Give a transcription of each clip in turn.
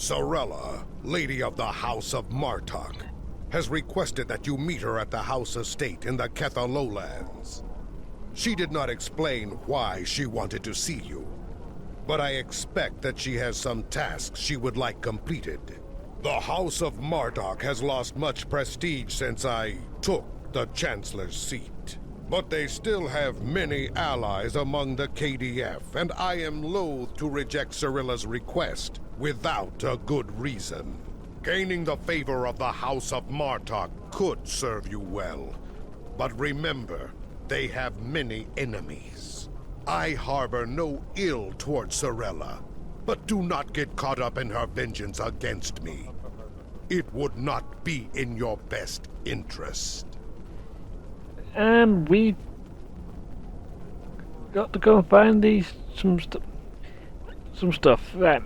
Sorella, Lady of the House of Martok, has requested that you meet her at the House Estate in the Ketha Lowlands. She did not explain why she wanted to see you, but I expect that she has some tasks she would like completed. The House of Martok has lost much prestige since I took the Chancellor's seat. But they still have many allies among the KDF, and I am loath to reject Sorella's request without a good reason. Gaining the favor of the House of Martok could serve you well. But remember, they have many enemies. I harbor no ill towards Sorella, but do not get caught up in her vengeance against me. It would not be in your best interest. And we got to go and find some stuff. Right,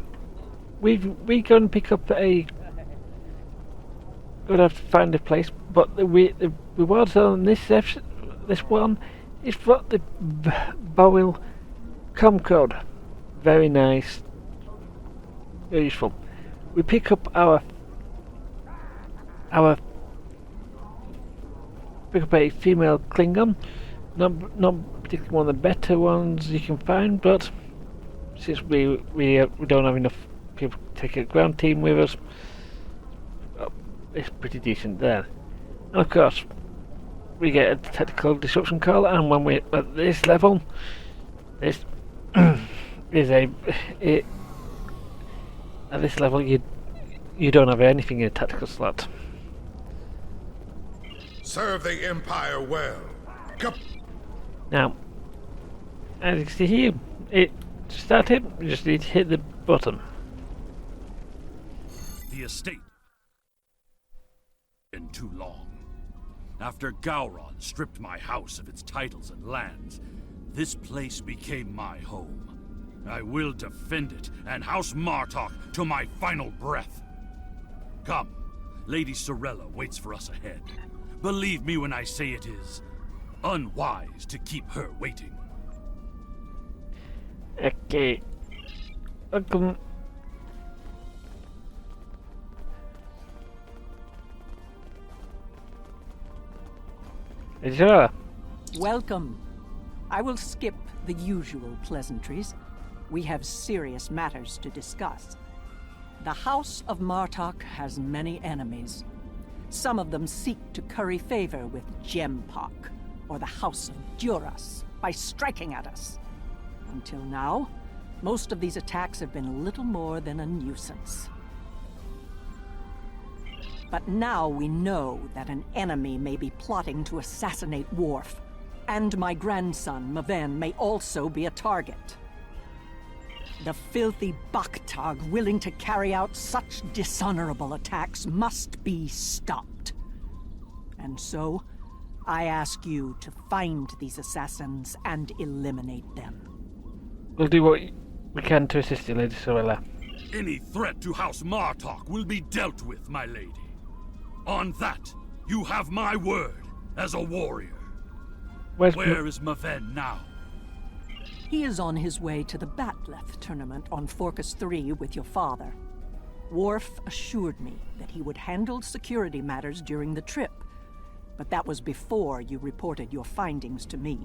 we go and pick up a. Gonna have to find a place, but the rewards on this one is for the Bowil Comcode. Very nice, very useful. We pick up pick up a female Klingon, not particularly one of the better ones you can find, but since we don't have enough people to take a ground team with us, it's pretty decent there. And of course, we get a technical disruption call, and when we're at this level, this is at this level you don't have anything in a tactical slot. Serve the Empire well. Now, as you can see here, to start it, we just need to hit the button. The estate. Been too long. After Gowron stripped my house of its titles and lands, this place became my home. I will defend it and House Martok to my final breath. Come, Lady Sorella waits for us ahead. Believe me when I say it is unwise to keep her waiting. Okay. Welcome. Sure. Welcome. I will skip the usual pleasantries. We have serious matters to discuss. The House of Martok has many enemies. Some of them seek to curry favor with Gempok, or the House of Duras, by striking at us. Until now, most of these attacks have been little more than a nuisance. But now we know that an enemy may be plotting to assassinate Worf, and my grandson, Maven, may also be a target. The filthy Baktag willing to carry out such dishonorable attacks must be stopped. And so, I ask you to find these assassins and eliminate them. We'll do what we can to assist you, Lady Sorella. Any threat to House Martok will be dealt with, my lady. On that, you have my word as a warrior. Where is Maven now? He is on his way to the Batleth tournament on Forcus 3 with your father. Worf assured me that he would handle security matters during the trip, but that was before you reported your findings to me.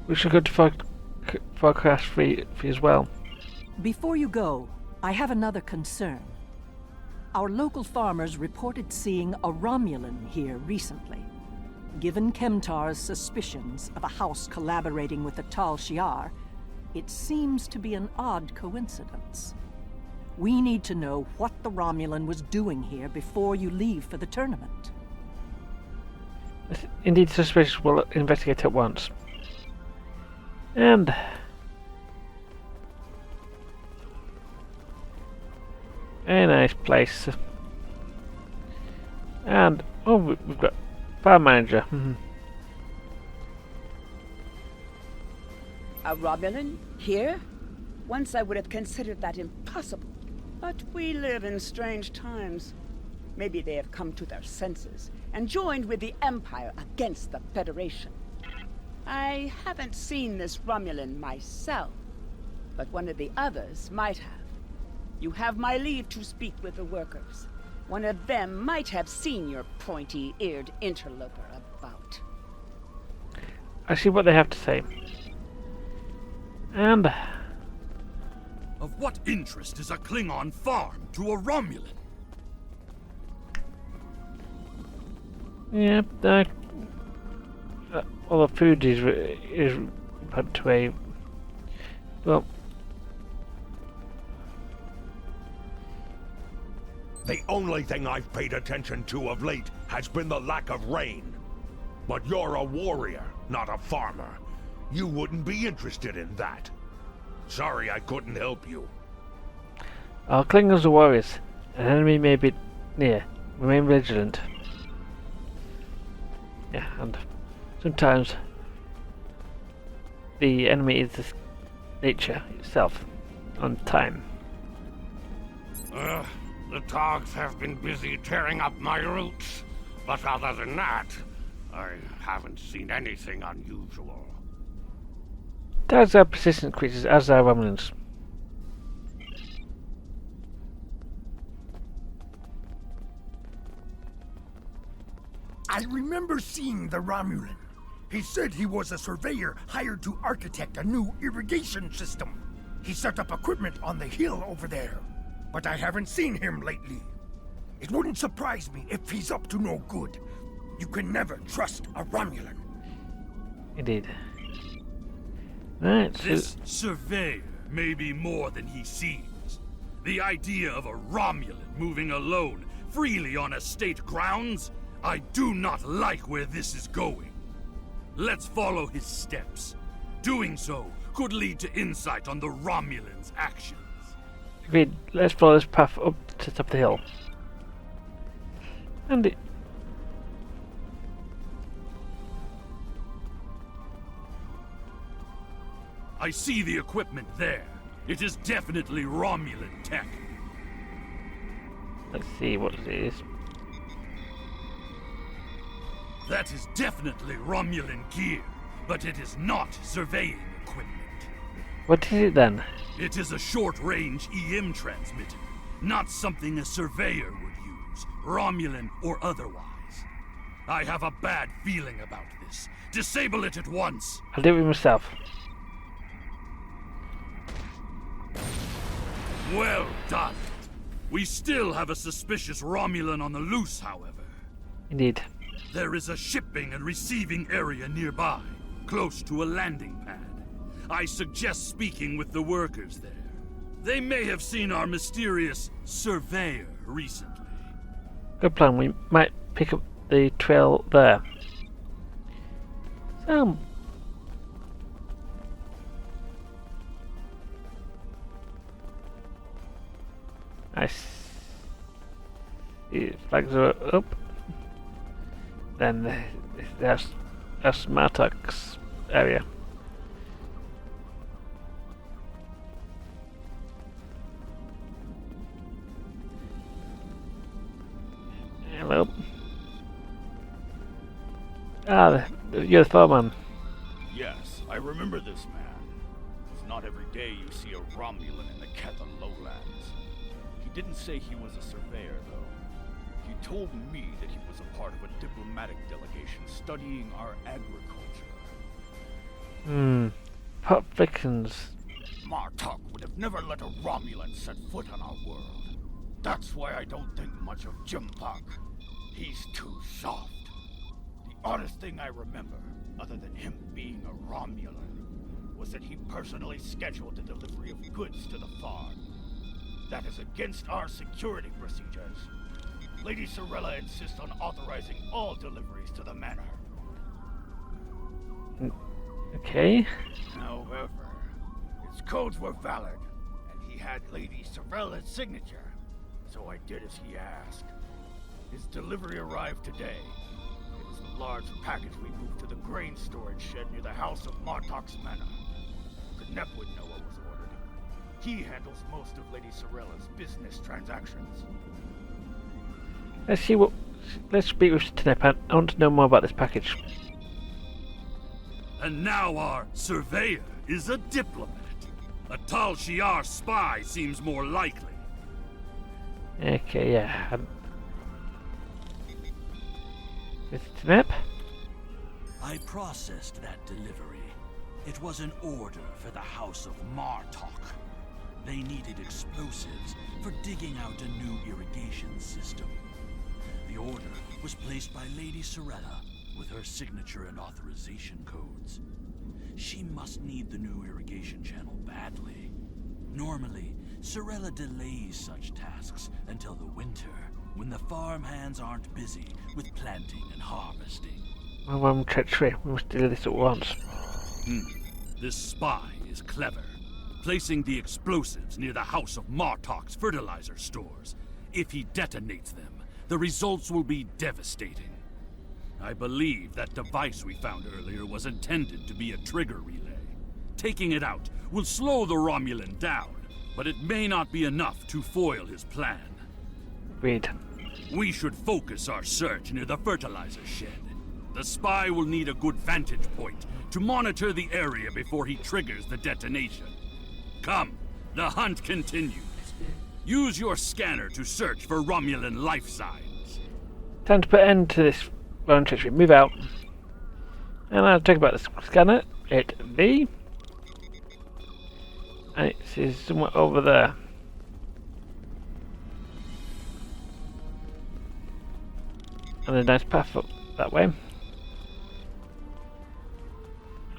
We should go to Forecast 3 as well. Before you go, I have another concern. Our local farmers reported seeing a Romulan here recently. Given Kemtar's suspicions of a house collaborating with the Tal Shiar, it seems to be an odd coincidence. We need to know what the Romulan was doing here before you leave for the tournament. Indeed suspicious. We'll investigate at once. And very nice place. And oh, we've got farm manager. A Romulan here? Once I would have considered that impossible. But we live in strange times. Maybe they have come to their senses and joined with the Empire against the Federation. I haven't seen this Romulan myself, but one of the others might have. You have my leave to speak with the workers. One of them might have seen your pointy-eared interloper about. I see what they have to say. And Of what interest is a Klingon farm to a Romulan? yeah, all the food is put to a well. The only thing I've paid attention to of late has been the lack of rain. But you're a warrior, not a farmer. You wouldn't be interested in that. Sorry I couldn't help you. Our Klingons are warriors. An enemy may be near. Remain vigilant. Yeah, and sometimes the enemy is this nature itself on time. The dogs have been busy tearing up my roots. But other than that, I haven't seen anything unusual. Dogs are persistent creatures, as are Romulans. I remember seeing the Romulan. He said he was a surveyor hired to architect a new irrigation system. He set up equipment on the hill over there, but I haven't seen him lately. It wouldn't surprise me if he's up to no good. You can never trust a Romulan. Indeed. Right, This surveyor may be more than he seems. The idea of a Romulan moving alone, freely on estate grounds? I do not like where this is going. Let's follow his steps. Doing so could lead to insight on the Romulans' actions. agreed. Let's follow this path up to the top of the hill. And I see the equipment there. It is definitely Romulan tech. let's see what it is. That is definitely Romulan gear, but it is not surveying equipment. What is it then? It is a short-range EM transmitter, not something a surveyor would use, Romulan or otherwise. I have a bad feeling about this. Disable it at once. I'll do it myself. Well done. We still have a suspicious Romulan on the loose, however. Indeed. There is a shipping and receiving area nearby, close to a landing pad. I suggest speaking with the workers there. They may have seen our mysterious surveyor recently. Good plan. We might pick up the trail there. So, flags are up. Then that's Martok's area. Hello. You're the foreman. Yes, I remember this man. It's not every day you see a Romulan in the Ketha lowlands. He didn't say he was a surveyor, though. He told me that he was a part of a diplomatic delegation studying our agriculture. Pop Vickens. Martok would have never let a Romulan set foot on our world. That's why I don't think much of Jimpak. He's too soft. The oddest thing I remember, other than him being a Romulan, was that he personally scheduled the delivery of goods to the farm. That is against our security procedures. Lady Sorella insists on authorizing all deliveries to the manor. Okay. However, his codes were valid, and he had Lady Sorella's signature, so I did as he asked. His delivery arrived today. It was the large package we moved to the grain storage shed near the house of Martok's manor. Knep would know what was ordered. He handles most of Lady Sorella's business transactions. Let's speak with Knep. I want to know more about this package. And now our surveyor is a diplomat. A Tal Shiar spy seems more likely. Okay, yeah. Visit map. I processed that delivery. It was an order for the House of Martok. They needed explosives for digging out a new irrigation system. The order was placed by Lady Sorella with her signature and authorization codes. She must need the new irrigation channel badly. Normally, Sorella delays such tasks until the winter, when the farm hands aren't busy with planting and harvesting. My one treachery. We must do this at once. This spy is clever, placing the explosives near the House of Martok's fertilizer stores. If he detonates them, the results will be devastating. I believe that device we found earlier was intended to be a trigger relay. Taking it out will slow the Romulan down, but it may not be enough to foil his plan. Read. We should focus our search near the fertilizer shed. The spy will need a good vantage point to monitor the area before he triggers the detonation. Come, the hunt continues. Use your scanner to search for Romulan life signs. Time to put an end to this one treachery. Move out. And I'll talk about the scanner. Hit B. And it is somewhere over there. And a nice path up that way.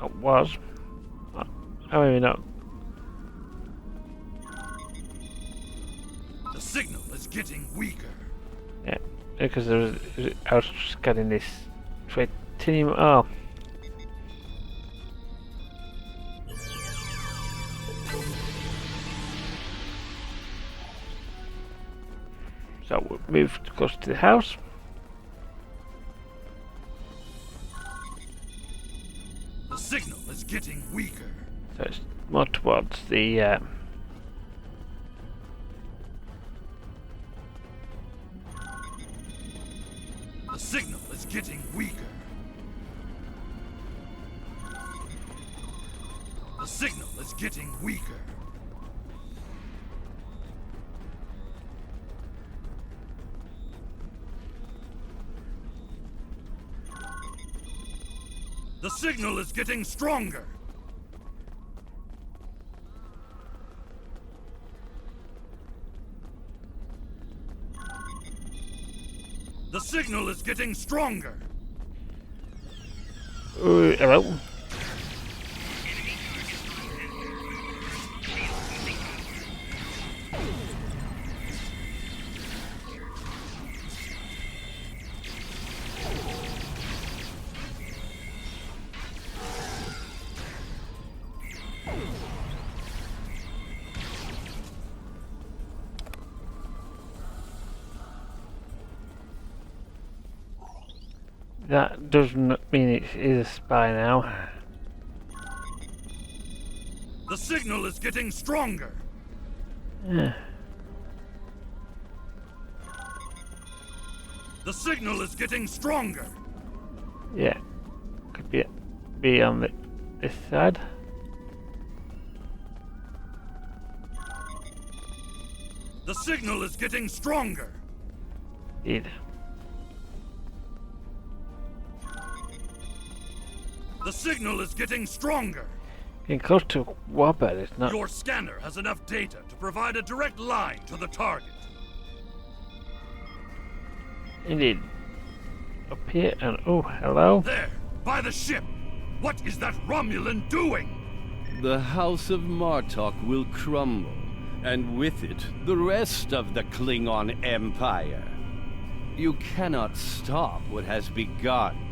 It was. Oh, maybe not. The signal is getting weaker. Yeah, because I was scanning this titanium. Oh. So we'll move close to the house. The signal is getting weaker. So it's more towards the The signal is getting weaker. The signal is getting weaker. The signal is getting stronger. The signal is getting stronger. hello. That doesn't mean it is a spy now. The signal is getting stronger. Yeah. The signal is getting stronger. Yeah. Could be on this side. The signal is getting stronger. Indeed. The signal is getting stronger. Getting close to Warbird, it's not. Your scanner has enough data to provide a direct line to the target. Indeed. Up here and oh, hello. There, by the ship. What is that Romulan doing? The House of Martok will crumble, and with it, the rest of the Klingon Empire. You cannot stop what has begun.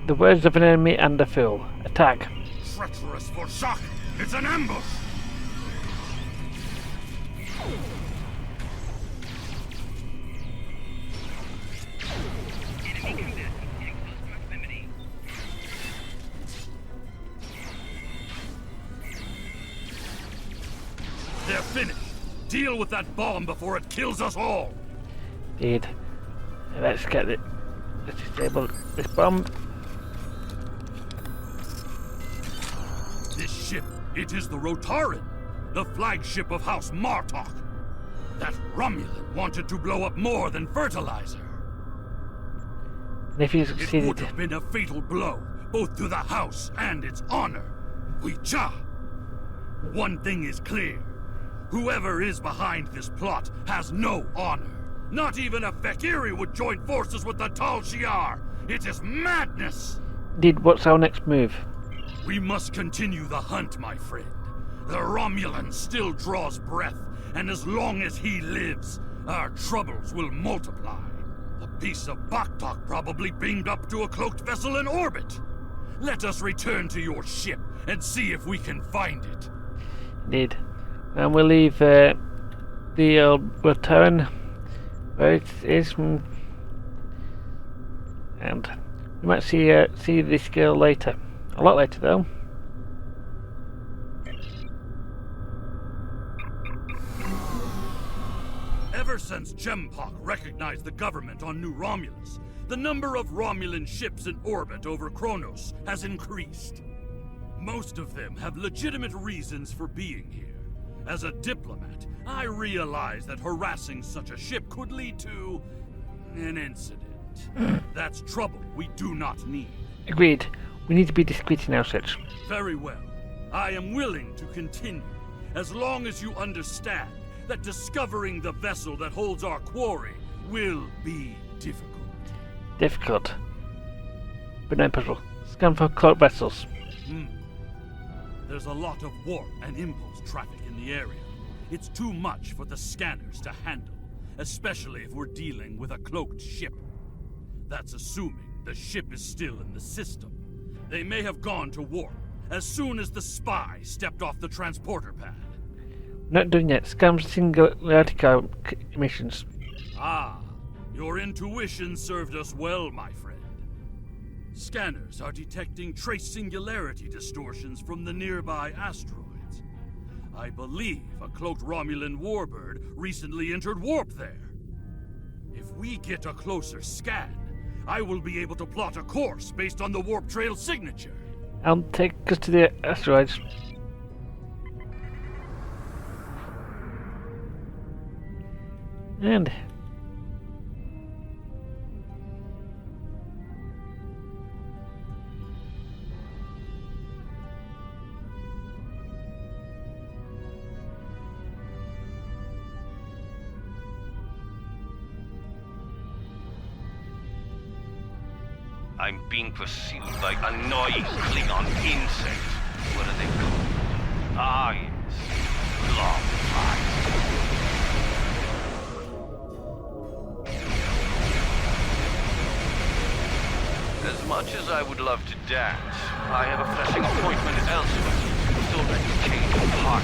The words of an enemy and a fool. Attack. Treacherous for shock. It's an ambush. They're finished. Deal with that bomb before it kills us all. Indeed. Let's get it. Let's disable this bomb. This ship, it is the Rotaran, the flagship of House Martok. That Romulan wanted to blow up more than fertilizer. And if he It would succeeded, have been a fatal blow, both to the house and its honor. Huicha! One thing is clear. Whoever is behind this plot has no honor. Not even a Fekiri would join forces with the Tal Shiar. It is madness! indeed, what's our next move? We must continue the hunt, my friend. The Romulan still draws breath, and as long as he lives, our troubles will multiply. A piece of Martok probably beamed up to a cloaked vessel in orbit. Let us return to your ship and see if we can find it. Indeed. And we'll leave the return where it is, and we might see this girl later. A lot later, though. Ever since Jempak recognized the government on New Romulus, the number of Romulan ships in orbit over Kronos has increased. Most of them have legitimate reasons for being here. As a diplomat, I realize that harassing such a ship could lead to an incident. That's trouble we do not need. Agreed. We need to be discreet in our search. Very well. I am willing to continue, as long as you understand that discovering the vessel that holds our quarry will be difficult. Difficult, but no impossible. Scan for cloaked vessels. There's a lot of warp and impulse traffic in the area. It's too much for the scanners to handle, especially if we're dealing with a cloaked ship. That's assuming the ship is still in the system. They may have gone to warp as soon as the spy stepped off the transporter pad. Not done yet. Scan singularity emissions. Ah, your intuition served us well, my friend. Scanners are detecting trace singularity distortions from the nearby asteroids. I believe a cloaked Romulan warbird recently entered warp there. If we get a closer scan, I will be able to plot a course based on the warp trail signature. I'll take us to the asteroids. And I'm being pursued by annoying Klingon insects. What are they called? Ah, yes. Longflies. As much as I would love to dance, I have a pressing appointment elsewhere. It's already changed heart.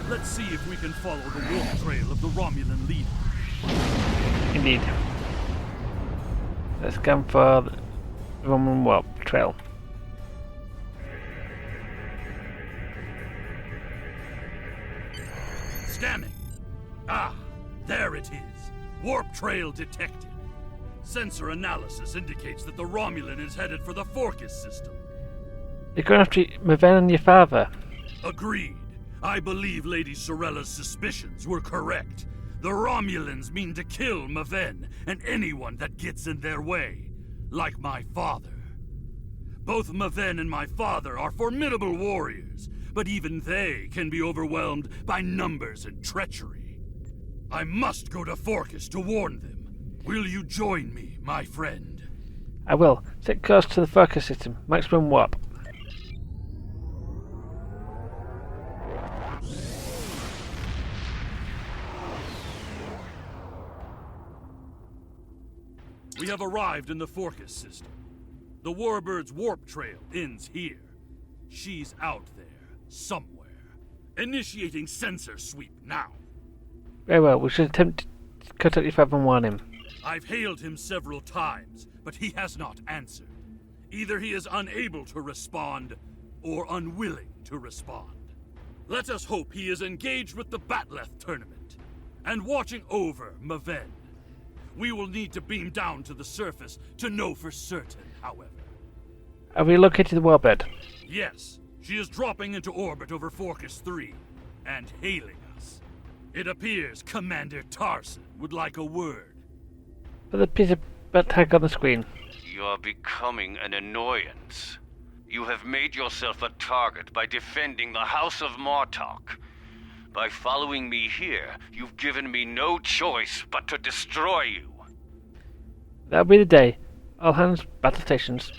Let's see if we can follow the warp trail of the Romulan leader. indeed. Let's scan for the Roman warp trail. Scanning. Ah, there it is. Warp trail detected. Sensor analysis indicates that the Romulan is headed for the Forcus system. You're going after Maven and your father. Agreed. I believe Lady Sorella's suspicions were correct. The Romulans mean to kill Maven and anyone that gets in their way, like my father. Both Maven and my father are formidable warriors, but even they can be overwhelmed by numbers and treachery. I must go to Forcus to warn them. Will you join me, my friend? I will. Set course to the focus system. Maximum warp. We have arrived in the Forcus system. The Warbird's warp trail ends here. She's out there, somewhere. Initiating sensor sweep now. Very well, we should attempt to contact your father and warn him. I've hailed him several times, but he has not answered. Either he is unable to respond, or unwilling to respond. Let us hope he is engaged with the Batleth tournament, and watching over Maven. We will need to beam down to the surface to know for certain, however. Have we located the warbird? Yes, she is dropping into orbit over Forcus 3, and hailing us. It appears Commander Tarson would like a word. Put the piece of butt tag on the screen. You're becoming an annoyance. You have made yourself a target by defending the House of Martok. By following me here, you've given me no choice but to destroy you. That'll be the day. All hands, battle stations.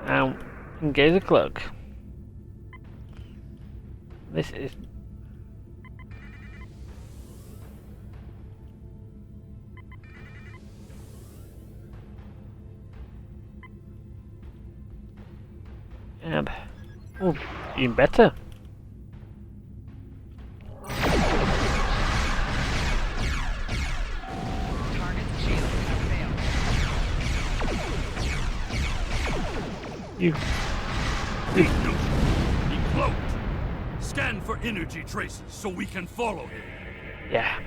Now, engage the cloak. This is... And... oh, even better. You... He cloaked. Scan for energy traces so we can follow him. yeah.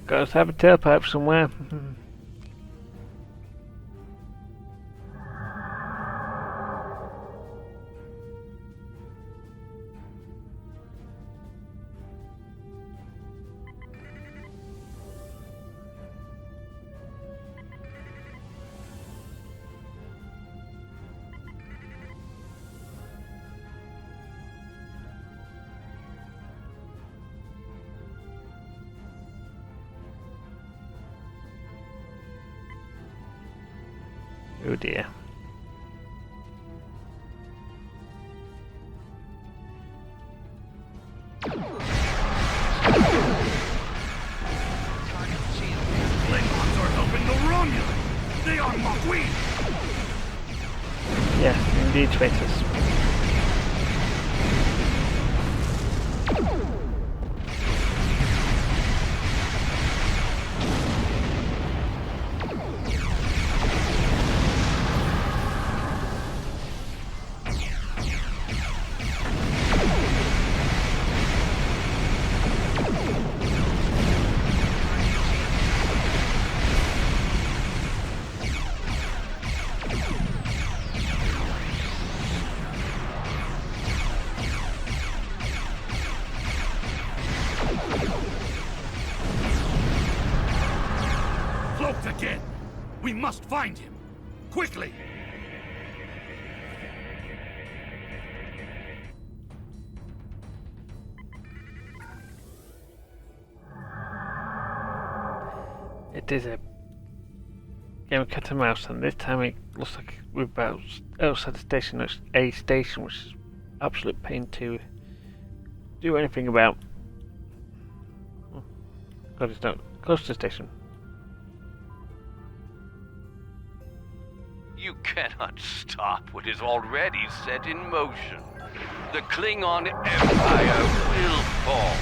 Gotta have a tailpipe somewhere. Oh dear. Klingons are helping the Romulans. They are Maquis. Yes, indeed, traitors. Cloaked again. We must find him. Quickly. It is a game of cat and mouse, and this time it looks like we're about outside the station. It's a station, which is absolute pain to do anything about. Oh, God, it's not close to the station. You cannot stop what is already set in motion. The Klingon Empire will fall.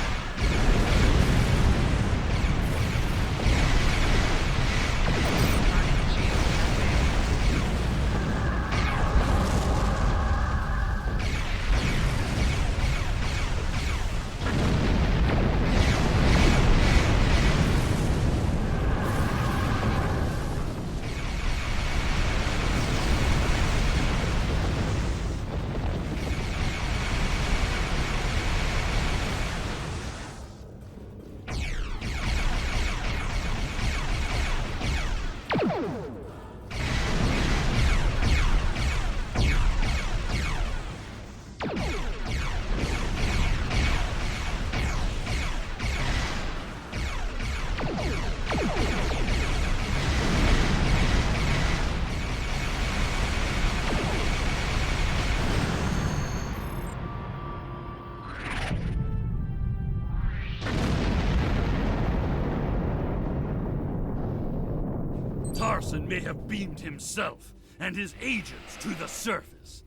assassin may have beamed himself and his agents to the surface.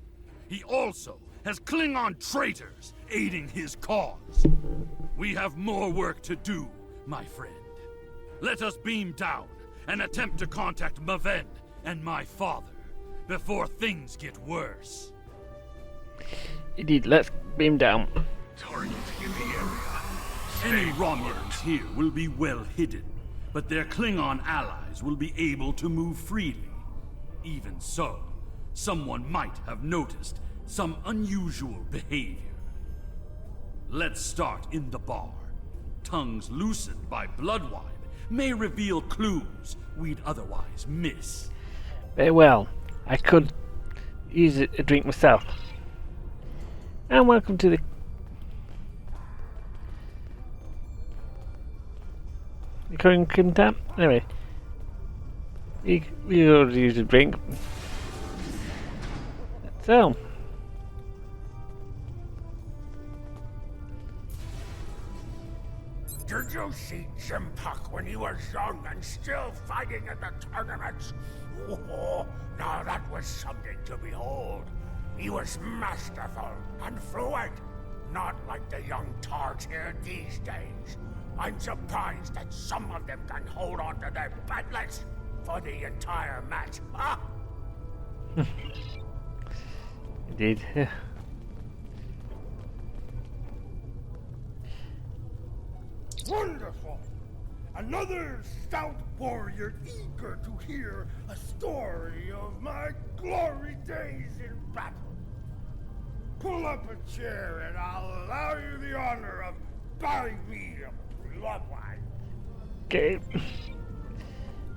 He also has Klingon traitors aiding his cause. We have more work to do, my friend. Let us beam down and attempt to contact Maven and my father before things get worse. Indeed, let's beam down. Target in the area. Any Romulans here will be well hidden, but their Klingon allies will be able to move freely. Even so, someone might have noticed some unusual behavior. Let's start in the bar. Tongues loosened by blood wine may reveal clues we'd otherwise miss. Very well. I could use a drink myself. And welcome to the... The Klingon tap. Anyway. We already used a drink. So... Did you see Martok when he was young and still fighting in the tournaments? Oh, now that was something to behold. He was masterful and fluent, not like the young tards here these days. I'm surprised that some of them can hold on to their batlets for the entire match. Huh? Indeed. Yeah. Wonderful! Another stout warrior eager to hear a story of my glory days in battle. Pull up a chair and I'll allow you the honor of buying me a blood wine. Okay.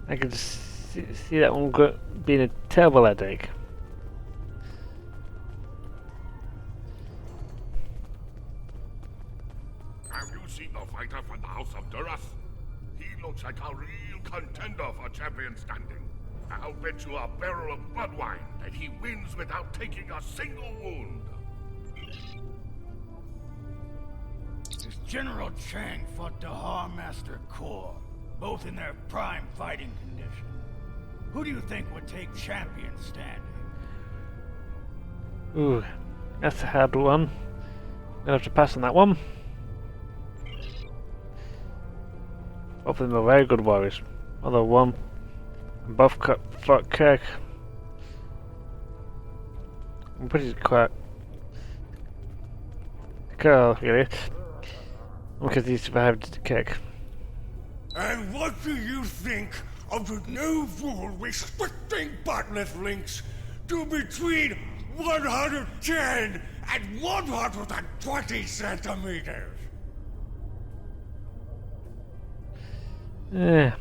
I can see that one being a terrible headache. Have you seen the fighter from the House of Duras? He looks like a real contender for champion standing. I'll bet you a barrel of blood wine that he wins without taking a single wound. As General Chang fought the Harmaster Corps, both in their prime fighting condition. Who do you think would take champion standing? Ooh, that's a hard one. Gonna have to pass on that one. Both of them are very good warriors. Although one, both fought Kirk. I'm pretty quite. Carl, really. Because he survived Kirk. And what do you think of the new rule restricting botnet links to between 110 and 120 centimeters? Yeah.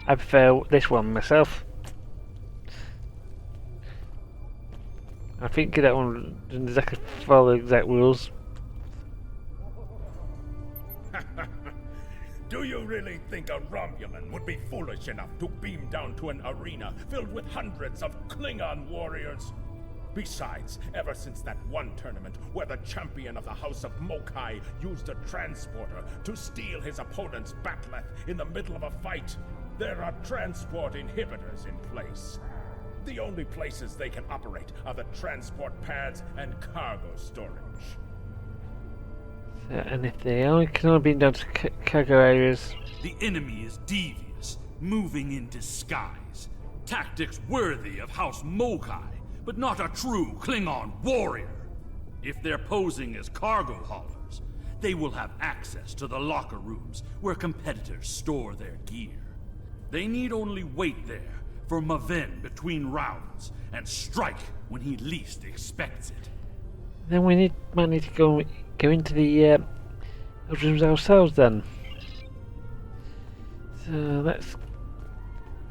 I prefer this one myself. I think that one doesn't exactly follow the exact rules. Do you really think a Romulan would be foolish enough to beam down to an arena filled with hundreds of Klingon warriors? Besides, ever since that one tournament where the champion of the House of Mokai used a transporter to steal his opponent's batleth in the middle of a fight, there are transport inhibitors in place. The only places they can operate are the transport pads and cargo storage. And if they can only beam down to cargo areas. The enemy is devious, moving in disguise. Tactics worthy of House Mokai, but not a true Klingon warrior. If they're posing as cargo haulers, they will have access to the locker rooms where competitors store their gear. They need only wait there for Maven between rounds and strike when he least expects it. Then we might need to go into the rooms ourselves then. So let's...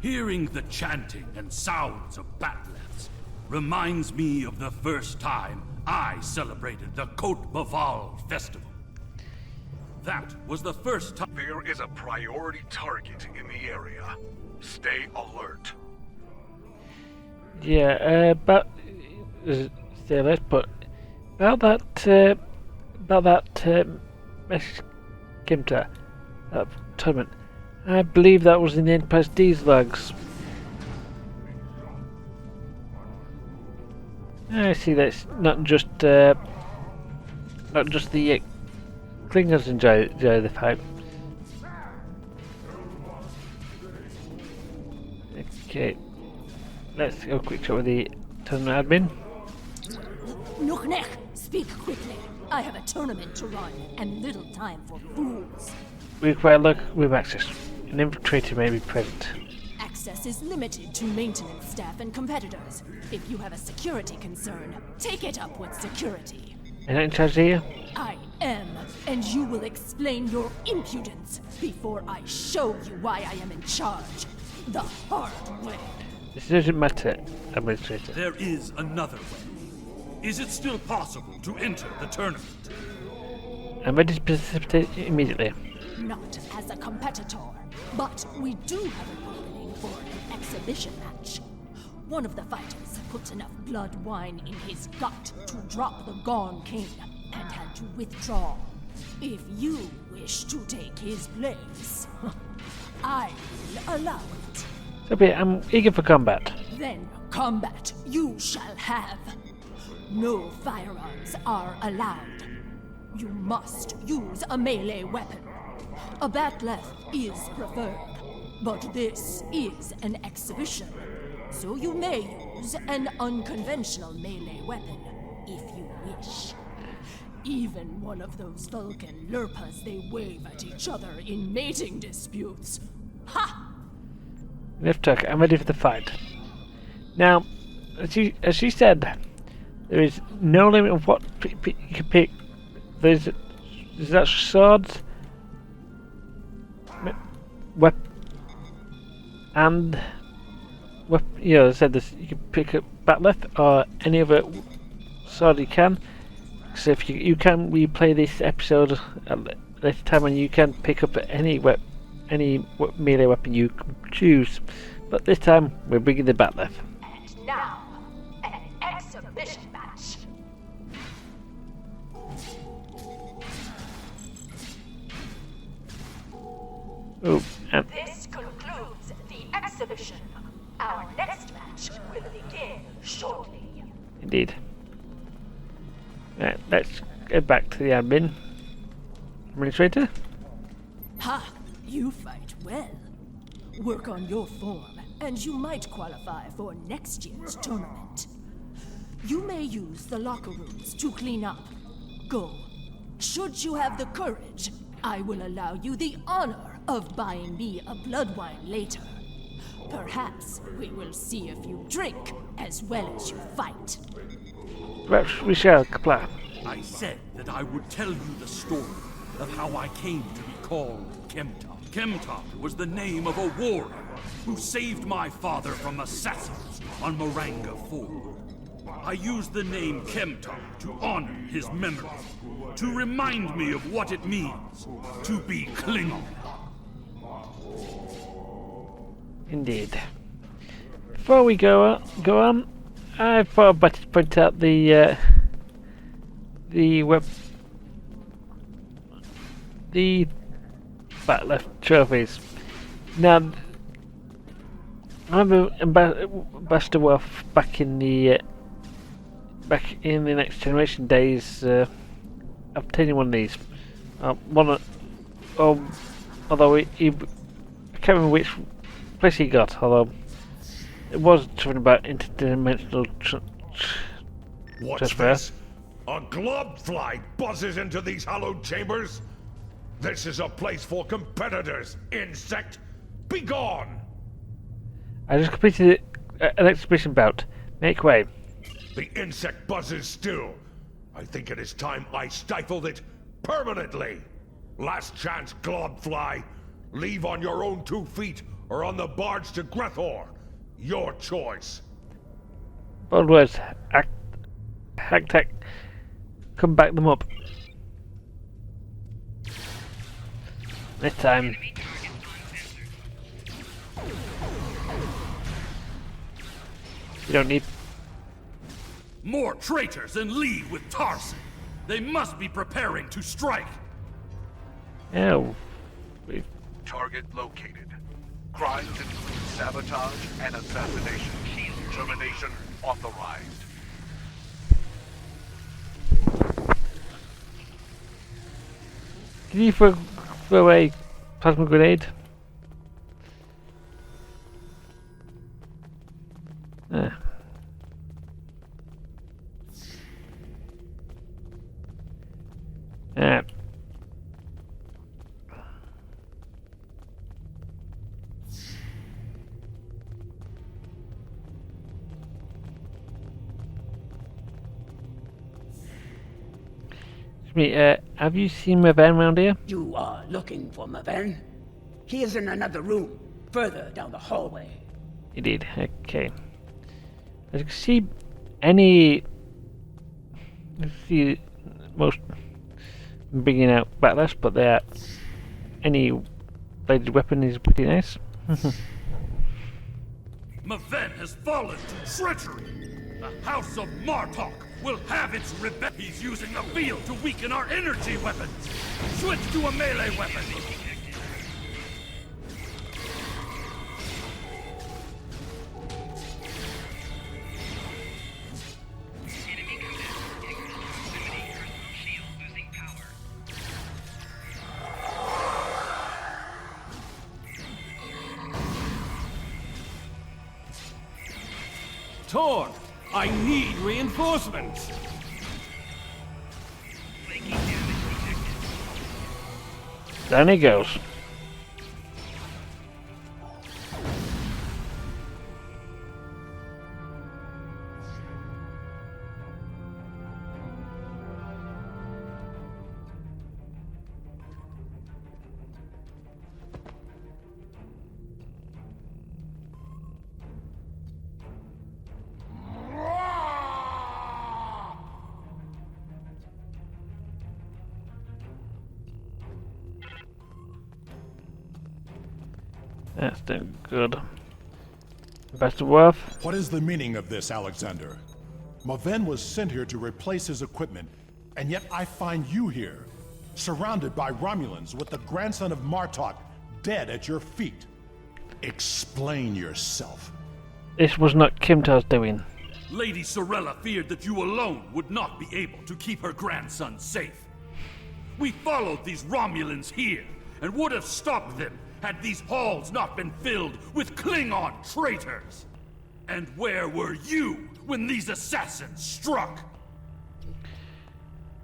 Hearing the chanting and sounds of batleths reminds me of the first time I celebrated the Cote Baval festival. That was the first time. There is a priority target in the area. Stay alert. Yeah, but stay alert. But about that about that message came to that tournament. I believe that was in the Enterprise D's logs. I see that it's not just the Klingons enjoy the fight. Okay, let's go quick chat with the tournament admin. Nuchnech, speak quickly. I have a tournament to run and little time for fools. We require local room access. An infiltrator may be present. Access is limited to maintenance staff and competitors. If you have a security concern, take it up with security. Am I in charge here? I am, and you will explain your impudence before I show you why I am in charge. The hard way. This doesn't matter, Administrator. There is another way. Is it still possible to enter the tournament? I'm ready to precipitate immediately. Not as a competitor, but we do have an opening for an exhibition match. One of the fighters put enough blood wine in his gut to drop the Gone King and had to withdraw. If you wish to take his place, I will allow it. Okay, I'm eager for combat. Then combat you shall have. No firearms are allowed. You must use a melee weapon. A bat'leth is preferred, but this is an exhibition, so you may use an unconventional melee weapon if you wish. Even one of those Vulcan lurpas they wave at each other in mating disputes. Ha! Martok, I'm ready for the fight. Now, as she said, there is no limit of what you can pick. There's that swords, and I said this. You can pick up bat'leth or any other sword you can. So if you can replay this episode at a later time, and you can pick up any melee weapon you can choose. But this time we're bringing the bat'leth. And now, an exhibition match. Oh, and This concludes the exhibition. Our next match will begin shortly. indeed. Right, let's go back to the admin. Administrator? Ha! You fight well. Work on your form, and you might qualify for next year's tournament. You may use the locker rooms to clean up. Go. Should you have the courage, I will allow you the honor of buying me a blood wine later. Perhaps we will see if you drink as well as you fight. Perhaps we shall comply. I said that I would tell you the story of how I came to be called Kemtok. Kemtok was the name of a warrior who saved my father from assassins on Moranga 4. I used the name Kemtok to honor his memory, to remind me of what it means to be Klingon. Indeed. Before we go on, I thought I'd better point out the bat'leth trophies. Now, I remember Ambassador Wolf back in the Next Generation days, obtaining one of these. Although I can't remember which place he got. Although it was something about interdimensional What's transfer. this? A globfly buzzes into these hallowed chambers? This is a place for competitors, insect! Be gone! I just completed an exhibition bout. Make way. The insect buzzes still. I think it is time I stifled it permanently. Last chance, globfly. Leave on your own 2 feet or on the barge to Grethor. Your choice. Bold words. Hack. Come back them up. This time. You don't need. More traitors and lead with Tarson. They must be preparing to strike. Oh. Target located. Crimes include sabotage and assassination. Termination authorized. Did you throw away plasma grenade? Ah. Ah. Excuse me, have you seen my van around here? You are looking for Maven? He is in another room, further down the hallway. You did, okay. As you can see, any... Let's see, most... I'm bringing out backlash, but any bladed weapon is pretty nice. Maven has fallen to treachery. The House of Martok will have its revenge. He's using the field to weaken our energy weapons. Switch to a melee weapon. Torn! I need reinforcements! Down he goes. That's doing good. Best of worth. What is the meaning of this, Alexander? Maven was sent here to replace his equipment, and yet I find you here, surrounded by Romulans with the grandson of Martok dead at your feet. Explain yourself. This was not Kimtar's doing. Lady Sorella feared that you alone would not be able to keep her grandson safe. We followed these Romulans here, and would have stopped them had these halls not been filled with Klingon traitors. And where were you when these assassins struck?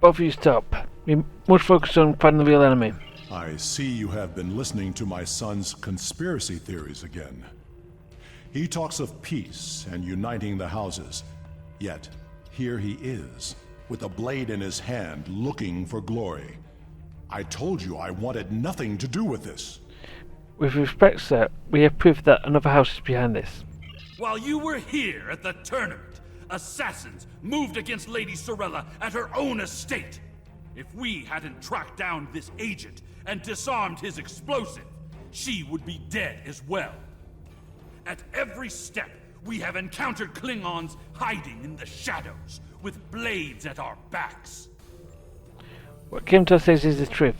Both of you stop. We must focus on finding the real enemy. I see you have been listening to my son's conspiracy theories again. He talks of peace and uniting the houses, yet here he is, with a blade in his hand, looking for glory. I told you I wanted nothing to do with this. With respect, sir, we have proof that another house is behind this. While you were here at the tournament, assassins moved against Lady Sorella at her own estate. If we hadn't tracked down this agent and disarmed his explosive, she would be dead as well. At every step, we have encountered Klingons hiding in the shadows, with blades at our backs. What Kimtar says is the truth.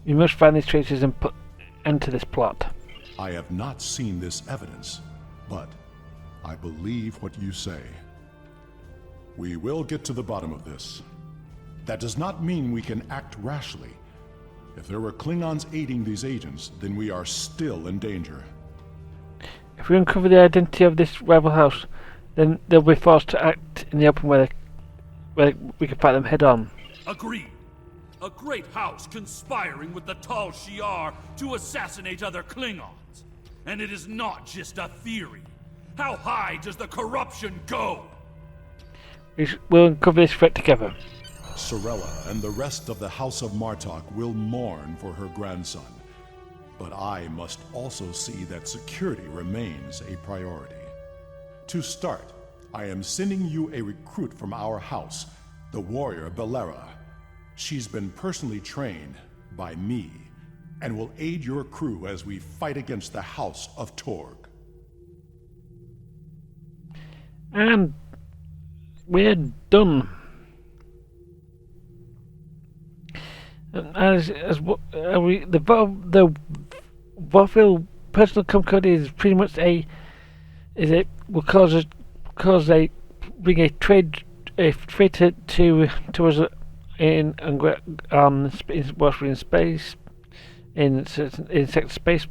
We must find these traitors and put end to this plot. I have not seen this evidence, but I believe what you say. We will get to the bottom of this. That does not mean we can act rashly. If there were Klingons aiding these agents, then we are still in danger. If we uncover the identity of this rival house, then they'll be forced to act in the open where we can fight them head on. Agreed. A great house conspiring with the Tal Shiar to assassinate other Klingons. And it is not just a theory. How high does the corruption go? We'll uncover this threat together. Sorella and the rest of the House of Martok will mourn for her grandson. But I must also see that security remains a priority. To start, I am sending you a recruit from our house, the warrior Belera. She's been personally trained by me and will aid your crew as we fight against the House of Torg. And we're done. The Warfield personal code is pretty much will cause a bring a trade to us in space in sector space,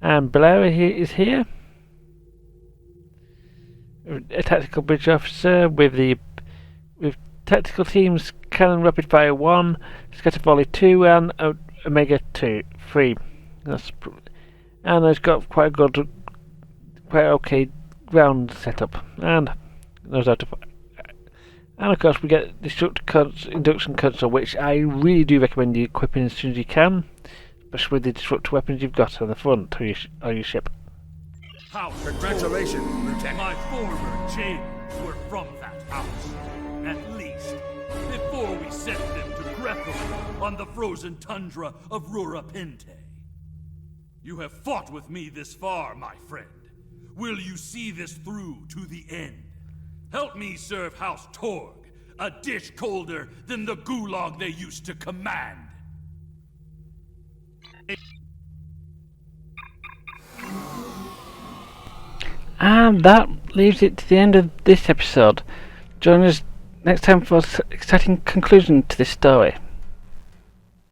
and Belara is here, a tactical bridge officer with tactical teams Cannon Rapid Fire 1, Scatter Volley 2, and Omega 3. And it's got quite okay ground setup, and knows how to. And of course we get Destructor Induction Console, which I really do recommend you equipping as soon as you can, especially with the Disruptor weapons you've got on the front of your ship. Congratulations, Lieutenant. My former jailers were from that house, at least, before we sent them to grapple on the frozen tundra of Rurapente. You have fought with me this far, my friend. Will you see this through to the end? Help me serve House Torg, a dish colder than the gulag they used to command. And that leaves it to the end of this episode. Join us next time for an exciting conclusion to this story.